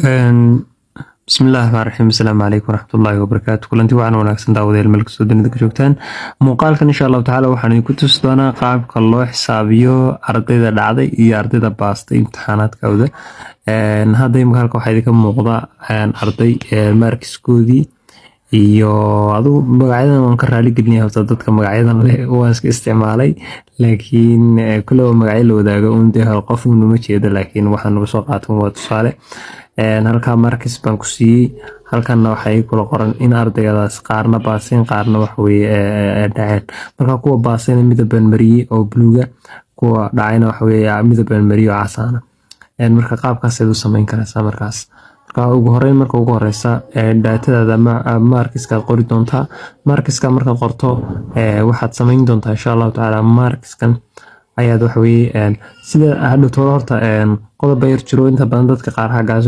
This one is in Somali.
Een, Bismillaahi Rahmaani Rahiim. Assalaamu calaykum waraxmatullaahi wabarakaatu. Kulanti waxaan wanaagsan daawadeel meel kastoo dunida ka joogtaan. Muuqaalkan insha Allahu tacaala waxaan idinku tusi doonaa qaabka loo xisaabiyo ardayda dhacday iyo ardayda baastay imtixaanaadkooda. Hadda imtixaanka waxaa idinka muuqda arday markiskoodii iyo adigu magacyadan waan ka raali gelinaya horta dadka magacyadan leh waan iska isticmaalay laakiin kullu magacyo la wadaago uun dee hal qof uma jeedo laakiin waxaan uga soo qaatan waa tusaale halka markis baan ku siiyay halkana waxay kula qoran in ardaydaas qaarna baaseen qaarna wax weeye dhaceen marka kuwa baaseen midabban mariyay oo buluuga kuwa dhacayna wax weeye midabban mariyay oo casaana marka qaabkaas ay u sameyn karaysaa markaas ugu horeysa daatadaada markiska qori doontaa markiska marka qorto waxaad sameyn doontaa insha Allah taala markiskan ayaad wax weeye sida hadda horta qodob yar jiro inta badan dadka qaar xagaas